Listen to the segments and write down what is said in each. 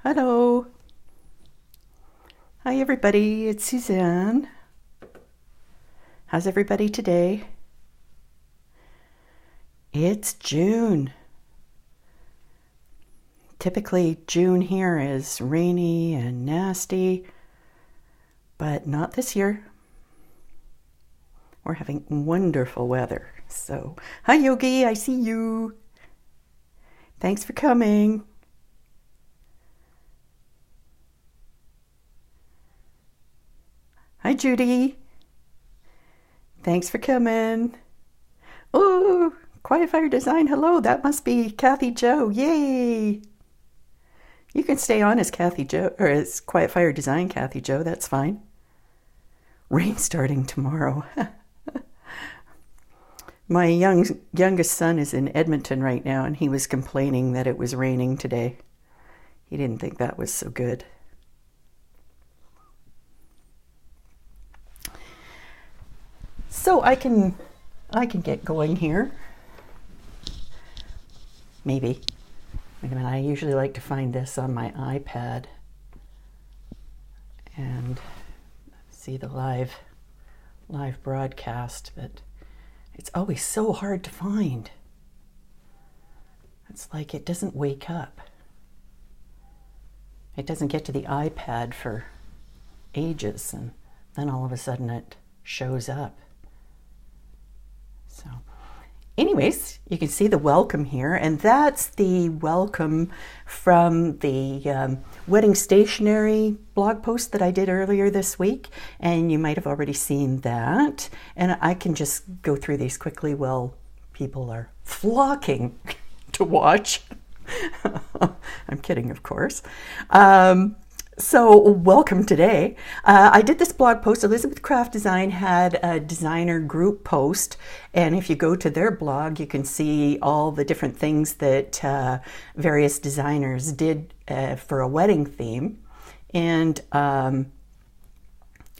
Hello. Hi, everybody. It's Suzanne. How's everybody today? It's June. Typically, June here is rainy and nasty, but not this year. We're having wonderful weather. So, hi, Yogi. I see you. Thanks for coming. Hi, Judy. Thanks for coming. Oh, Quietfire Design. Hello. That must be Kathy Joe. Yay. You can stay on as Kathy Joe or as Quietfire Design Kathy Joe. That's fine. Rain starting tomorrow. My youngest son is in Edmonton right now, and he was complaining that it was raining today. He didn't think that was so good. So I can get going here. Maybe. Wait a minute, I usually like to find this on my iPad and see the live broadcast, but it's always so hard to find. It's like it doesn't wake up. It doesn't get to the iPad for ages, and then all of a sudden it shows up. So anyways, you can see the welcome here, and that's the welcome from the wedding stationery blog post that I did earlier this week, and you might have already seen that. And I can just go through these quickly while people are flocking to watch. I'm kidding, of course. So welcome today. I did this blog post. Elizabeth Craft Design had a designer group post, and if you go to their blog, you can see all the different things that various designers did for a wedding theme. And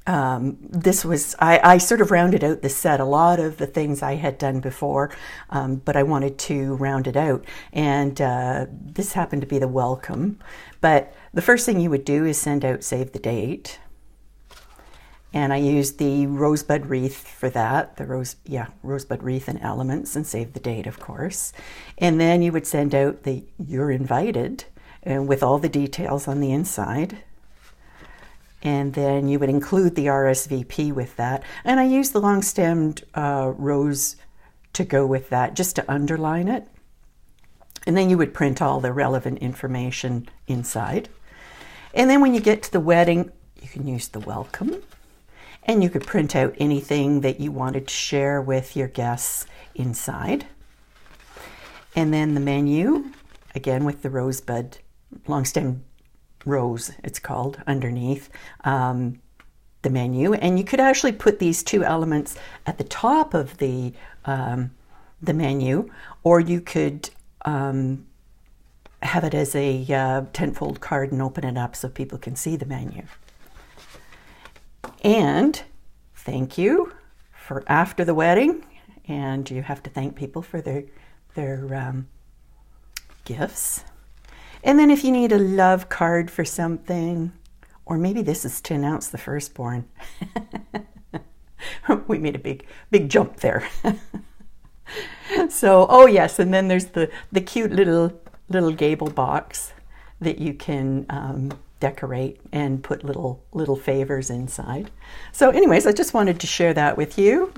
this was, I sort of rounded out the set. A lot of the things I had done before, but I wanted to round it out. And this happened to be the welcome. But the first thing you would do is send out save the date. And I used the rosebud wreath for that, rosebud wreath and elements, and save the date, of course. And then you would send out the you're invited, and with all the details on the inside. And then you would include the RSVP with that. And I used the long-stemmed rose to go with that, just to underline it. And then you would print all the relevant information inside. And then when you get to the wedding, you can use the welcome. And you could print out anything that you wanted to share with your guests inside. And then the menu, again with the rosebud, long-stemmed rose, it's called, underneath the menu. And you could actually put these two elements at the top of the menu, or you could have it as a 10-fold card and open it up so people can see the menu. And thank you for after the wedding, and you have to thank people for their gifts. And then if you need a love card for something, or maybe this is to announce the firstborn. We made a big jump there. So, oh yes, and then there's the cute little gable box that you can decorate and put little favors inside. So anyways, I just wanted to share that with you.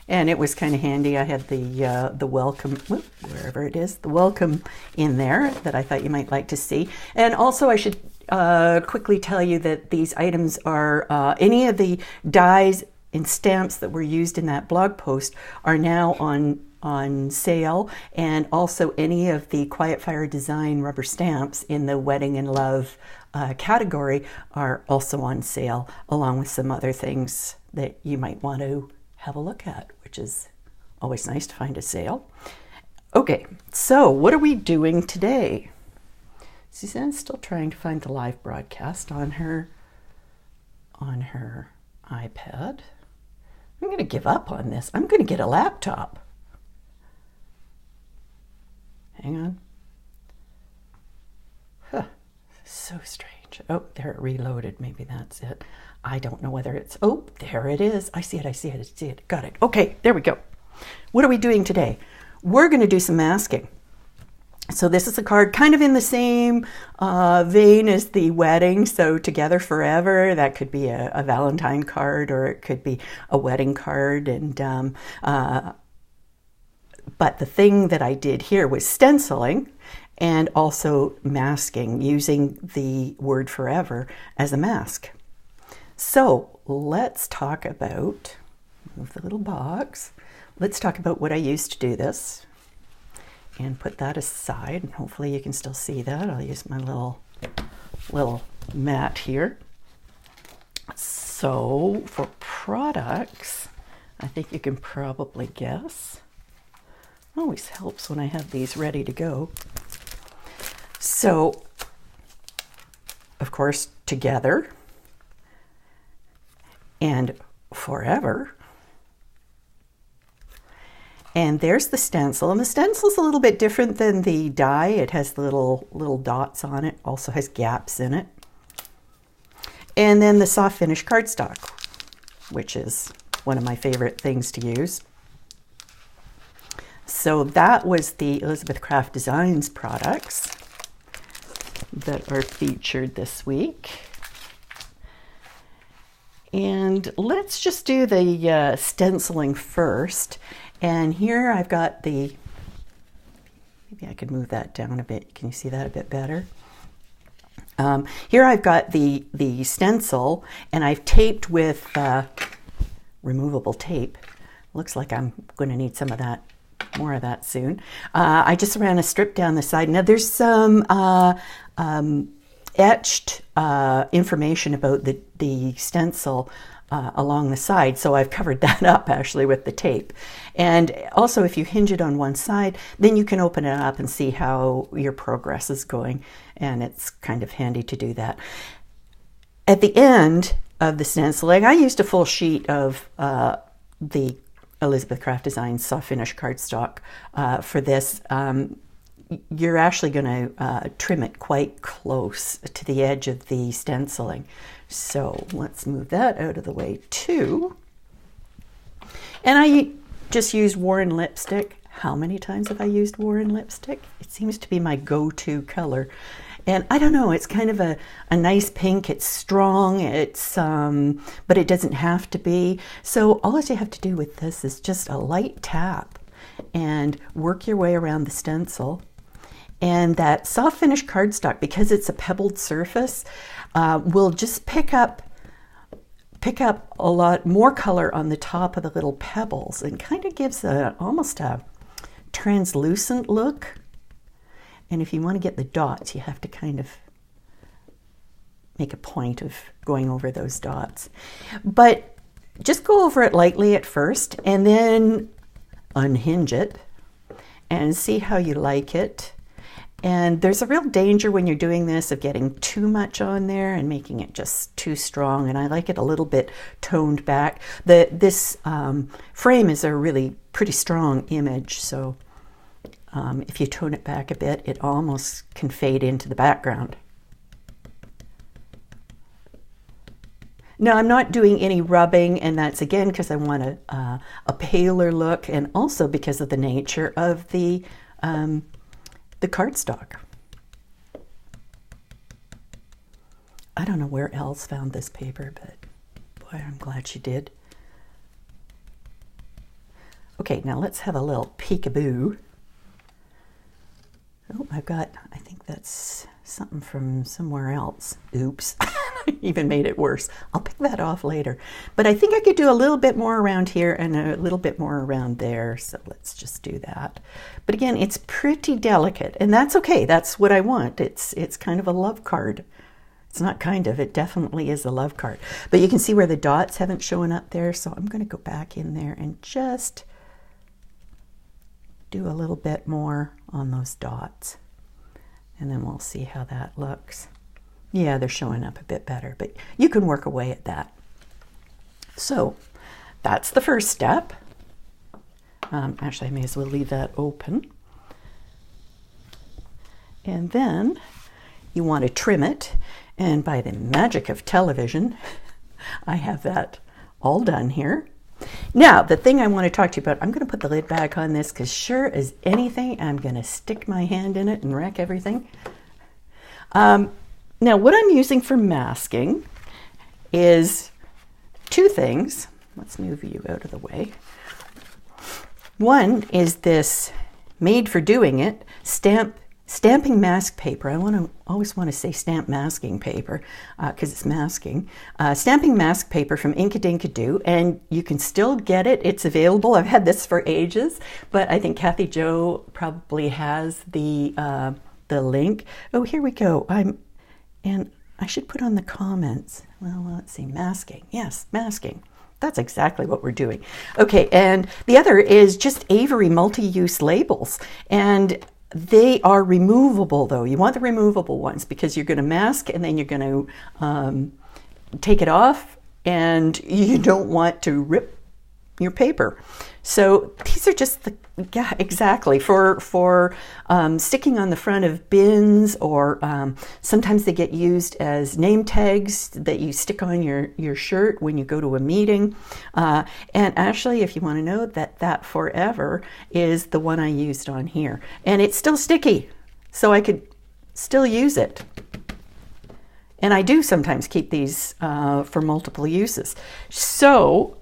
And it was kind of handy. I had the welcome, wherever it is, the welcome in there that I thought you might like to see. And also I should quickly tell you that these items are, any of the dies and stamps that were used in that blog post are now on sale. And also any of the Quietfire Design rubber stamps in the Wedding and Love category are also on sale, along with some other things that you might want to have a look at, which is always nice to find a sale. Okay, so what are we doing today? Suzanne's still trying to find the live broadcast on her iPad. I'm going to give up on this. I'm going to get a laptop. Hang on. so strange. Oh, there it reloaded. Maybe that's it. I don't know whether it's, oh, there it is. I see it. Got it. Okay, there we go. What are we doing today? We're going to do some masking. So this is a card kind of in the same vein as the wedding. So Together Forever, that could be a Valentine card, or it could be a wedding card. And but the thing that I did here was stenciling and also masking, using the word forever as a mask. So let's talk about, move the little box. Let's talk about what I used to do this, and put that aside, and hopefully you can still see that. I'll use my little mat here. So for products, I think you can probably guess. Always helps when I have these ready to go. So, of course, Together and Forever. And there's the stencil, and the stencil's a little bit different than the die. It has the little dots on it, also has gaps in it. And then the soft finish cardstock, which is one of my favorite things to use. So that was the Elizabeth Craft Designs products that are featured this week. And let's just do the stenciling first. And here I've got the, maybe I could move that down a bit. Can you see that a bit better? Here I've got the stencil, and I've taped with removable tape. Looks like I'm going to need some of that, more of that soon. I just ran a strip down the side. Now there's some etched information about the stencil along the side, so I've covered that up actually with the tape. And also, if you hinge it on one side, then you can open it up and see how your progress is going, and it's kind of handy to do that. At the end of the stenciling, I used a full sheet of the Elizabeth Craft Designs soft finish cardstock for this. You're actually going to trim it quite close to the edge of the stenciling. So let's move that out of the way too. And I just used Warren lipstick. How many times have I used Warren lipstick? It seems to be my go-to color. And I don't know, it's kind of a nice pink. It's strong, it's but it doesn't have to be. So all you have to do with this is just a light tap and work your way around the stencil. And that soft finish cardstock, because it's a pebbled surface, will just pick up a lot more color on the top of the little pebbles, and kind of gives almost a translucent look. And if you want to get the dots, you have to kind of make a point of going over those dots. But just go over it lightly at first, and then unhinge it and see how you like it. And there's a real danger when you're doing this of getting too much on there and making it just too strong. And I like it a little bit toned back. This frame is a really pretty strong image, so if you tone it back a bit, it almost can fade into the background. Now, I'm not doing any rubbing, and that's again because I want a paler look, and also because of the nature of the cardstock. I don't know where else found this paper, but boy, I'm glad she did. Okay, now let's have a little peekaboo. Oh, I think that's something from somewhere else. Oops, even made it worse. I'll pick that off later. But I think I could do a little bit more around here and a little bit more around there. So let's just do that. But again, it's pretty delicate, and that's okay. That's what I want. It's kind of a love card. It's not kind of, it definitely is a love card. But you can see where the dots haven't shown up there. So I'm going to go back in there and just do a little bit more on those dots, and then we'll see how that looks. Yeah, they're showing up a bit better, but you can work away at that. So that's the first step. Actually, I may as well leave that open. And then you want to trim it. And by the magic of television, I have that all done here. Now, the thing I want to talk to you about, I'm going to put the lid back on this because sure as anything, I'm going to stick my hand in it and wreck everything. Now, what I'm using for masking is two things. Let's move you out of the way. One is this made for doing it stamping mask paper. I always want to say stamp masking paper because it's masking. Stamping mask paper from Inkadinkado, and you can still get it. It's available. I've had this for ages, but I think Kathy Jo probably has the link. Oh, here we go. And I should put on the comments. Well, let's see, masking. Yes, masking. That's exactly what we're doing. Okay, and the other is just Avery multi-use labels. And they are removable, though. You want the removable ones because you're going to mask and then you're going to take it off, and you don't want to rip your paper. So these are just exactly for sticking on the front of bins, or sometimes they get used as name tags that you stick on your shirt when you go to a meeting. And actually, if you want to know, that Forever is the one I used on here, and it's still sticky, so I could still use it. And I do sometimes keep these for multiple uses. So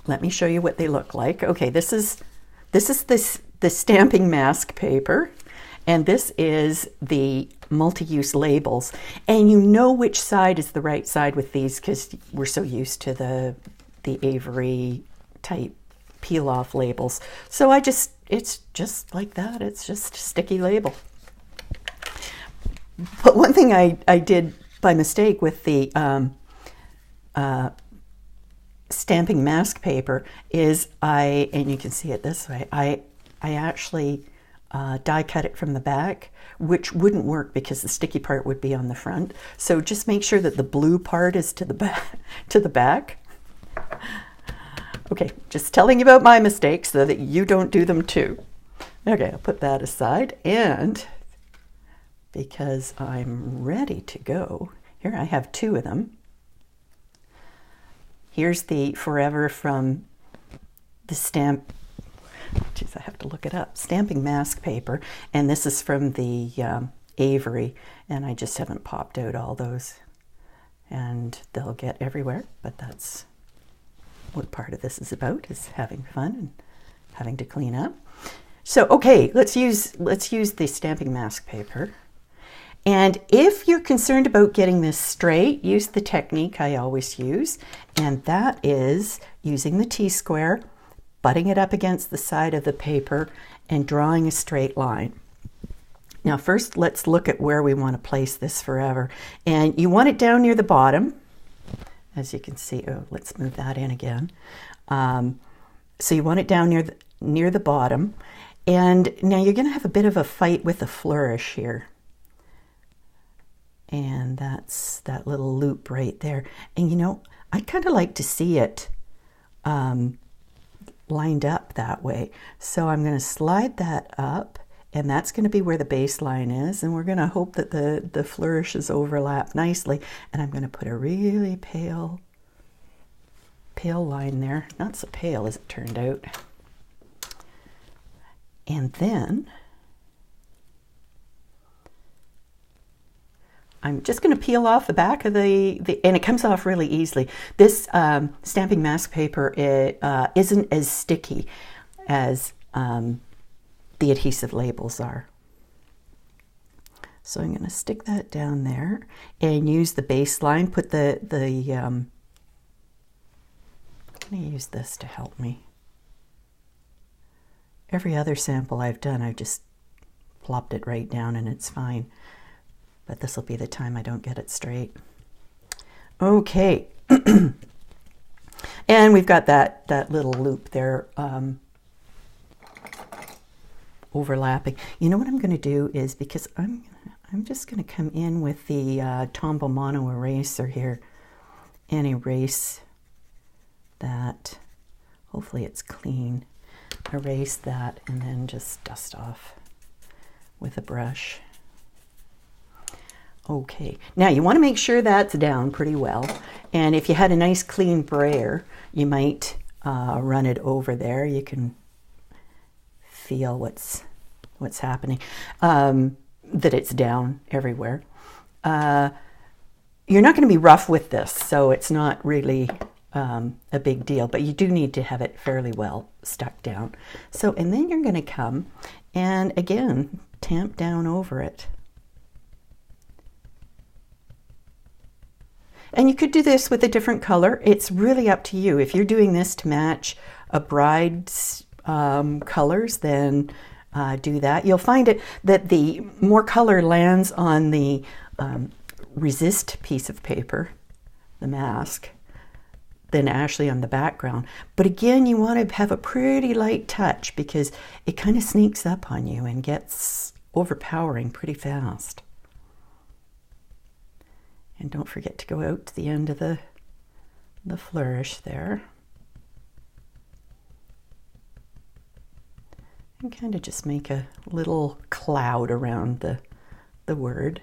let me show you what they look like. Okay, this is the stamping mask paper, and this is the multi-use labels. And you know which side is the right side with these because we're so used to the Avery type peel-off labels. So it's just like that. It's just a sticky label. But one thing I did by mistake with the stamping mask paper is and you can see it this way, I actually die cut it from the back, which wouldn't work because the sticky part would be on the front. So just make sure that the blue part is to the back. Okay, just telling you about my mistakes so that you don't do them too. Okay, I'll put that aside, and because I'm ready to go, here I have two of them. Here's the Forever from the stamp, geez, I have to look it up, stamping mask paper, and this is from the Avery, and I just haven't popped out all those, and they'll get everywhere, but that's what part of this is about, is having fun and having to clean up. So, okay, let's use the stamping mask paper. And if you're concerned about getting this straight, use the technique I always use, and that is using the T-square, butting it up against the side of the paper, and drawing a straight line. Now first, let's look at where we want to place this Forever. And you want it down near the bottom, as you can see. Oh, let's move that in again. So you want it down near the bottom, and now you're going to have a bit of a fight with the flourish here. And that's that little loop right there. And you know, I kind of like to see it lined up that way. So I'm going to slide that up, and that's going to be where the baseline is. And we're going to hope that the flourishes overlap nicely. And I'm going to put a really pale line there. Not so pale as it turned out. And then I'm just going to peel off the back of and it comes off really easily. This stamping mask paper isn't as sticky as the adhesive labels are. So I'm going to stick that down there and use the baseline. Put I'm going to use this to help me. Every other sample I've done, I've just plopped it right down and it's fine. But this will be the time I don't get it straight. Okay. And we've got that little loop there overlapping. You know what I'm going to do is, because I'm just going to come in with the Tombow Mono eraser here and erase that. Hopefully it's clean. Erase that and then just dust off with a brush. Okay, now you want to make sure that's down pretty well. And if you had a nice clean brayer, you might run it over there. You can feel what's happening, that it's down everywhere. You're not going to be rough with this, so it's not really a big deal, but you do need to have it fairly well stuck down. So, and then you're going to come and again tamp down over it. And you could do this with a different color. It's really up to you. If you're doing this to match a bride's colors, then do that. You'll find it that the more color lands on the resist piece of paper, the mask, than actually on the background. But again, you want to have a pretty light touch because it kind of sneaks up on you and gets overpowering pretty fast. And don't forget to go out to the end of the flourish there. And kind of just make a little cloud around the word.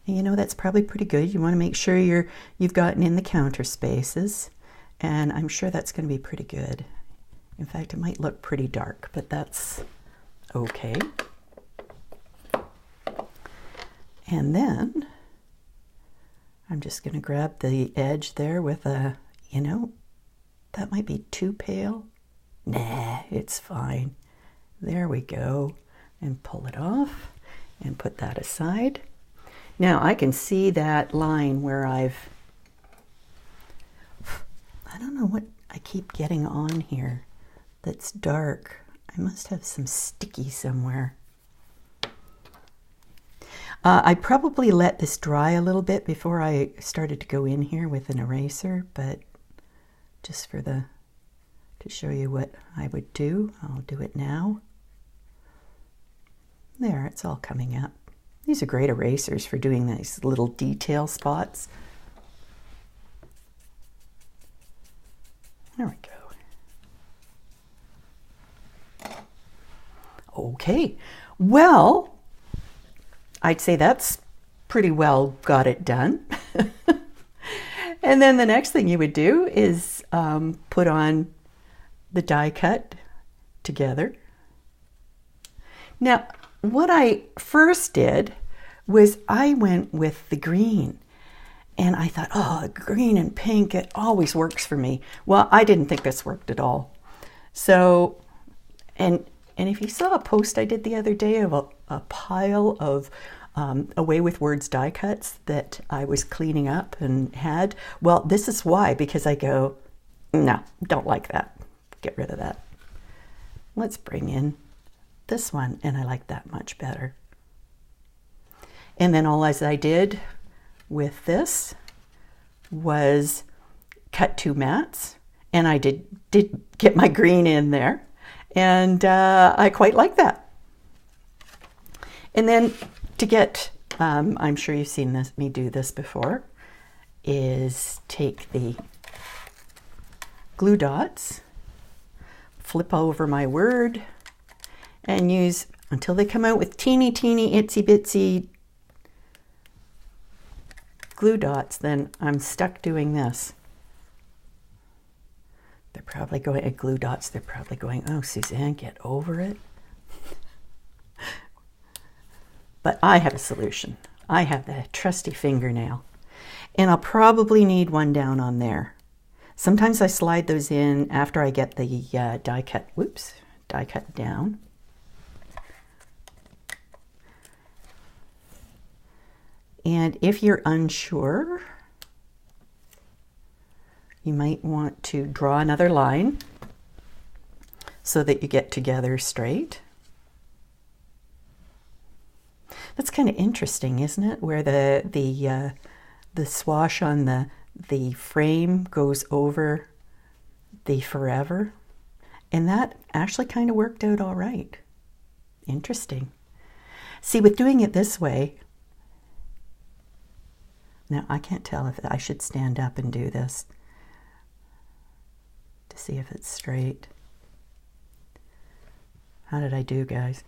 And you know, that's probably pretty good. You want to make sure you've gotten in the counter spaces. And I'm sure that's going to be pretty good. In fact, it might look pretty dark, but that's okay. And then I'm just going to grab the edge there with a, you know, that might be too pale. Nah, it's fine. There we go. And pull it off and put that aside. Now I can see that line where I don't know what I keep getting on here that's dark. I must have some sticky somewhere. I probably let this dry a little bit before I started to go in here with an eraser, but just to show you what I would do, I'll do it now. There, it's all coming up. These are great erasers for doing these little detail spots. There we go. Okay, well, I'd say that's pretty well got it done. And then the next thing you would do is put on the die cut together. Now, what I first did was I went with the green. And I thought, oh, green and pink, it always works for me. Well, I didn't think this worked at all. So, and if you saw a post I did the other day of a pile of Away with Words die cuts that I was cleaning up and had, well, this is why, because I go, no, don't like that. Get rid of that. Let's bring in this one, and I like that much better. And then all as I did with this was cut 2 mats, and I did get my green in there, and I quite like that. And then to get, I'm sure you've seen me do this before, is take the glue dots, flip over my word, and use until they come out with teeny itsy bitsy glue dots. Then I'm stuck doing this. They're probably going at glue dots. They're probably going, oh, Suzanne, get over it. But I have a solution. I have the trusty fingernail, and I'll probably need one down on there. Sometimes I slide those in after I get the die cut down. And if you're unsure, you might want to draw another line so that you get together straight. That's kind of interesting, isn't it? Where the swash on the frame goes over the forever. And that actually kind of worked out all right. Interesting. See, with doing it this way, now I can't tell if I should stand up and do this to see if it's straight. How did I do, guys?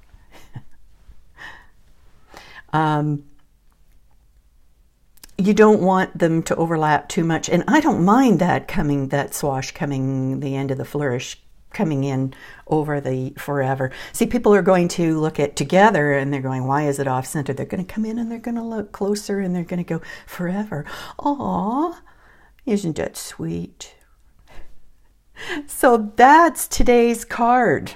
you don't want them to overlap too much. And I don't mind that swash coming, the end of the flourish coming in over the forever. See, people are going to look at together and they're going, why is it off center? They're going to come in and they're going to look closer and they're going to go forever. Aw, isn't that sweet? So that's today's card.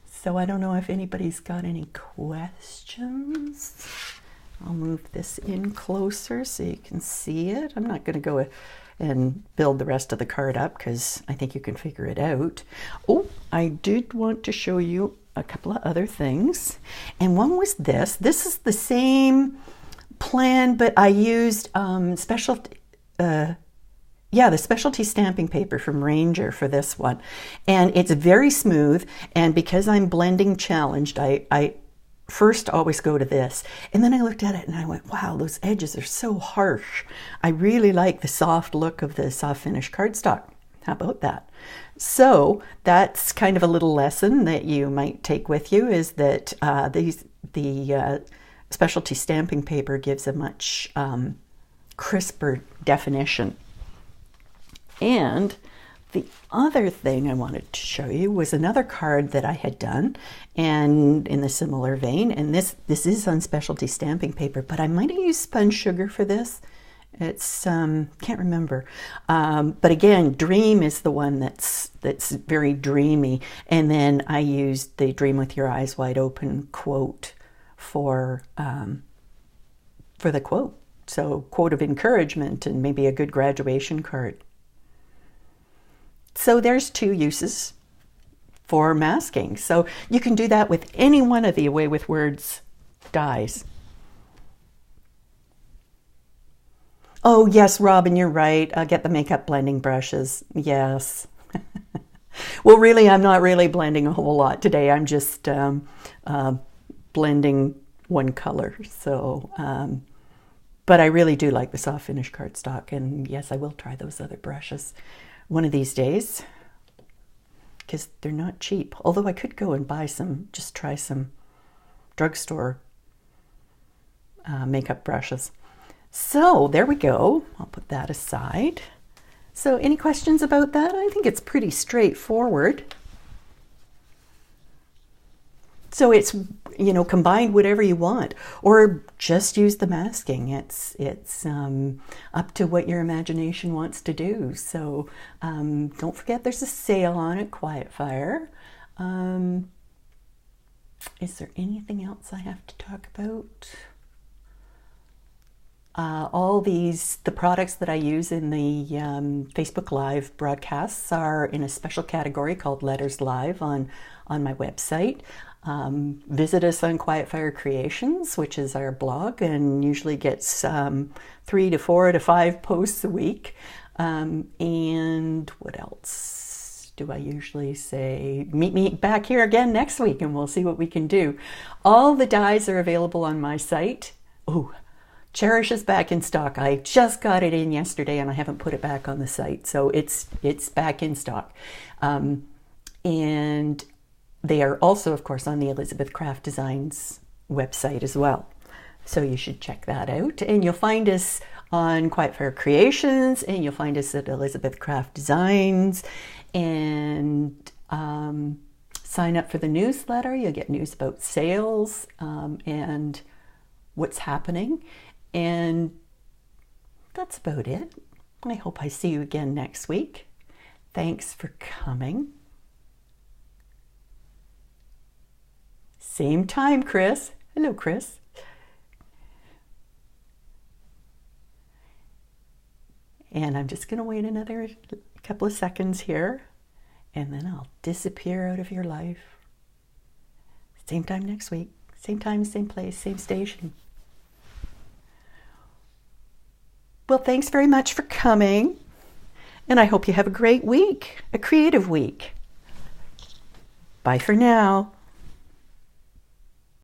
So I don't know if anybody's got any questions. I'll move this in closer so you can see it. I'm not going to go and build the rest of the card up because I think you can figure it out. Oh, I did want to show you a couple of other things. And one was this. This is the same plan, but I used the specialty stamping paper from Ranger for this one. And it's very smooth. And because I'm blending challenged, I first always go to this. And then I looked at it and I went, wow, those edges are so harsh. I really like the soft look of the soft finish cardstock. How about that? So that's kind of a little lesson that you might take with you, is that the specialty stamping paper gives a much crisper definition. And the other thing I wanted to show you was another card that I had done, and in the similar vein, and this is on specialty stamping paper, but I might have used spun sugar for this. It's can't remember, but again, Dream is the one that's very dreamy, and then I used the Dream with Your Eyes Wide Open quote for the quote. So quote of encouragement and maybe a good graduation card. So there's 2 uses for masking. So you can do that with any one of the Away with Words dies. Oh, yes, Robin, you're right. I'll get the makeup blending brushes. Yes. Well, really, I'm not really blending a whole lot today. I'm just blending one color. So, but I really do like the soft finish cardstock. And yes, I will try those other brushes one of these days, because they're not cheap. Although I could go and buy some, just try some drugstore makeup brushes. So there we go. I'll put that aside. So any questions about that? I think it's pretty straightforward. So it's, combine whatever you want, or just use the masking. It's up to what your imagination wants to do. So don't forget there's a sale on it, Quietfire. Is there anything else I have to talk about? All the products that I use in the Facebook Live broadcasts are in a special category called Letters Live on my website. Visit us on Quietfire Creations, which is our blog, and usually gets 3 to 4 to 5 posts a week. And what else do I usually say? Meet me back here again next week and we'll see what we can do. All the dies are available on my site. Oh, Cherish is back in stock. I just got it in yesterday and I haven't put it back on the site. So it's back in stock. And they are also, of course, on the Elizabeth Craft Designs website as well. So you should check that out. And you'll find us on Quietfire Creations, and you'll find us at Elizabeth Craft Designs. And sign up for the newsletter. You'll get news about sales and what's happening. And that's about it. I hope I see you again next week. Thanks for coming. Same time, Chris. Hello, Chris. And I'm just going to wait another couple of seconds here, and then I'll disappear out of your life. Same time next week. Same time, same place, same station. Well, thanks very much for coming, and I hope you have a great week, a creative week. Bye for now.